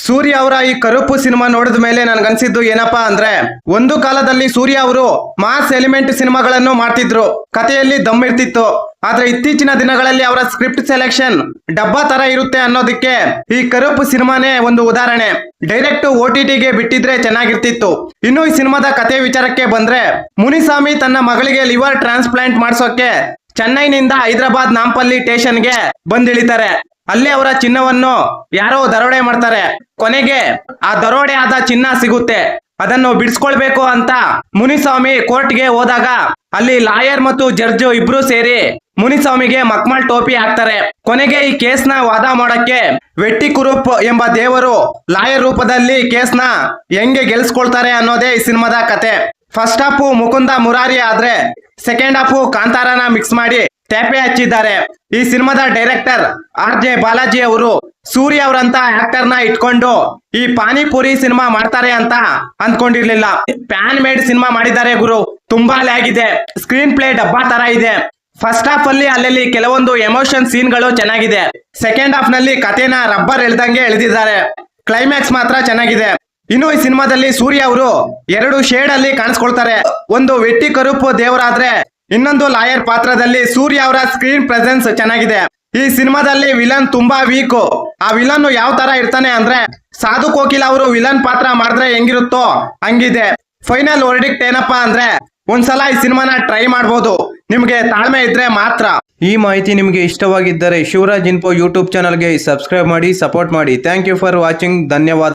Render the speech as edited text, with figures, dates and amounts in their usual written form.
ಸೂರ್ಯ ಅವರ ಈ ಕರುಪ್ಪು ಸಿನಿಮಾ ನೋಡಿದ ಮೇಲೆ ನನ್ಗನ್ಸಿದ್ದು ಏನಪ್ಪಾ ಅಂದ್ರೆ, ಒಂದು ಕಾಲದಲ್ಲಿ ಸೂರ್ಯ ಅವರು ಮಾಸ್ ಎಲಿಮೆಂಟ್ ಸಿನಿಮಾಗಳನ್ನು ಮಾಡ್ತಿದ್ರು, ಕಥೆಯಲ್ಲಿ ದಮ್ ಇರ್ತಿತ್ತು. ಆದ್ರೆ ಇತ್ತೀಚಿನ ದಿನಗಳಲ್ಲಿ ಅವರ ಸ್ಕ್ರಿಪ್ಟ್ ಸೆಲೆಕ್ಷನ್ ಡಬ್ಬಾ ತರ ಇರುತ್ತೆ ಅನ್ನೋದಕ್ಕೆ ಈ ಕರುಪ್ಪು ಸಿನಿಮಾನೇ ಒಂದು ಉದಾಹರಣೆ. ಡೈರೆಕ್ಟ್ OTTಗೆ ಬಿಟ್ಟಿದ್ರೆ ಚೆನ್ನಾಗಿರ್ತಿತ್ತು. ಇನ್ನು ಈ ಸಿನಿಮಾದ ಕಥೆ ವಿಚಾರಕ್ಕೆ ಬಂದ್ರೆ, ಮುನಿಸ್ವಾಮಿ ತನ್ನ ಮಗಳಿಗೆ ಲಿವರ್ ಟ್ರಾನ್ಸ್ಪ್ಲಾಂಟ್ ಮಾಡ್ಸೋಕೆ ಚೆನ್ನೈನಿಂದ ಹೈದರಾಬಾದ್ ನಾಂಪಲ್ಲಿ ಸ್ಟೇಷನ್ಗೆ ಬಂದಿಳಿತಾರೆ. ಅಲ್ಲಿ ಅವರ ಚಿನ್ನವನ್ನು ಯಾರೋ ದರೋಡೆ ಮಾಡ್ತಾರೆ. ಕೊನೆಗೆ ಆ ದರೋಡೆ ಆದ ಚಿನ್ನ ಸಿಗುತ್ತೆ. ಅದನ್ನು ಬಿಡಿಸ್ಕೊಳ್ಬೇಕು ಅಂತ ಮುನಿಸ್ವಾಮಿ ಕೋರ್ಟ್ಗೆ ಹೋದಾಗ ಅಲ್ಲಿ ಲಾಯರ್ ಮತ್ತು ಜಡ್ಜ್ ಇಬ್ರು ಸೇರಿ ಮುನಿಸ್ವಾಮಿಗೆ ಮಕ್ಮಲ್ ಟೋಪಿ ಹಾಕ್ತಾರೆ. ಕೊನೆಗೆ ಈ ಕೇಸ್ನ ವಾದ ಮಾಡಕ್ಕೆ ವೆಟ್ಟಿ ಕುರುಪ್ ಎಂಬ ದೇವರು ಲಾಯರ್ ರೂಪದಲ್ಲಿ ಕೇಸ್ನ ಹೆಂಗೆ ಗೆಲ್ಸ್ಕೊಳ್ತಾರೆ ಅನ್ನೋದೇ ಈ ಸಿನಿಮಾದ ಕತೆ. ಫಸ್ಟ್ ಹಾಫ್ ಮುಕುಂದ ಮುರಾರಿ ಆದ್ರೆ ಸೆಕೆಂಡ್ ಹಾಫ್ ಕಾಂತಾರನ ಮಿಕ್ಸ್ ಮಾಡಿ ಟ್ಯಾಪೆ ಹಚ್ಚಿದ್ದಾರೆ. ಈ ಸಿನಿಮಾದ ಡೈರೆಕ್ಟರ್ RJ ಬಾಲಾಜಿ ಅವರು ಸೂರ್ಯ ಅವರಂತ ಆಕ್ಟರ್ ನ ಇಟ್ಕೊಂಡು ಈ ಪಾನಿಪುರಿ ಸಿನಿಮಾ ಮಾಡ್ತಾರೆ ಅಂತ ಅಂದ್ಕೊಂಡಿರ್ಲಿಲ್ಲ. ಪ್ಯಾನ್ ಮೇಡ್ ಸಿನಿಮಾ ಮಾಡಿದ್ದಾರೆ ಗುರು. ತುಂಬಾ ಲ್ಯಾಗ್ ಇದೆ, ಸ್ಕ್ರೀನ್ ಪ್ಲೇ ಡಬ್ಬಾ ತರ ಇದೆ. ಫಸ್ಟ್ ಹಾಫ್ ಅಲ್ಲಿ ಅಲ್ಲಲ್ಲಿ ಕೆಲವೊಂದು ಎಮೋಷನ್ ಸೀನ್ ಗಳು ಚೆನ್ನಾಗಿದೆ. ಸೆಕೆಂಡ್ ಹಾಫ್ ನಲ್ಲಿ ಕಥೆನ ರಬ್ಬರ್ ಎಳ್ದಂಗೆ ಎಳೆದಿದ್ದಾರೆ. ಕ್ಲೈಮ್ಯಾಕ್ಸ್ ಮಾತ್ರ ಚೆನ್ನಾಗಿದೆ. ಇನ್ನು ಈ ಸಿನಿಮಾದಲ್ಲಿ ಸೂರ್ಯ ಅವರು 2 ಶೇಡ್ ಅಲ್ಲಿ ಕಾಣಿಸ್ಕೊಳ್ತಾರೆ. ಒಂದು ವೆಟ್ಟಿ ಕರುಪ್ಪು ದೇವರಾದ್ರೆ ಇನ್ನೊಂದು ಲಾಯರ್ ಪಾತ್ರದಲ್ಲಿ ಸೂರ್ಯ ಅವರ ಸ್ಕ್ರೀನ್ ಪ್ರೆಸೆನ್ಸ್ ಚೆನ್ನಾಗಿದೆ. ಈ ಸಿನಿಮಾದಲ್ಲಿ ವಿಲನ್ ತುಂಬಾ ವೀಕ್. ಆ ವಿಲನ್ ಯಾವ ತರ ಇರ್ತಾನೆ ಅಂದ್ರೆ, ಸಾಧು ಕೋಕಿಲ ಅವರು ವಿಲನ್ ಪಾತ್ರ ಮಾಡಿದ್ರೆ ಹೆಂಗಿರುತ್ತೋ ಹಂಗಿದೆ. ಫೈನಲ್ ವರ್ಡಿಕ್ಟ್ ಏನಪ್ಪಾ ಅಂದ್ರೆ, ಒಂದ್ಸಲ ಈ ಸಿನಿಮಾನ ಟ್ರೈ ಮಾಡ್ಬೋದು, ನಿಮ್ಗೆ ತಾಳ್ಮೆ ಇದ್ರೆ ಮಾತ್ರ. ಈ ಮಾಹಿತಿ ನಿಮಗೆ ಇಷ್ಟವಾಗಿದ್ದರೆ ಶಿವರಾಜ್ ಇನ್ಫೋ ಯೂಟ್ಯೂಬ್ ಚಾನಲ್ಗೆ ಸಬ್ಸ್ಕ್ರೈಬ್ ಮಾಡಿ, ಸಪೋರ್ಟ್ ಮಾಡಿ. Thank you for watching. ಧನ್ಯವಾದ.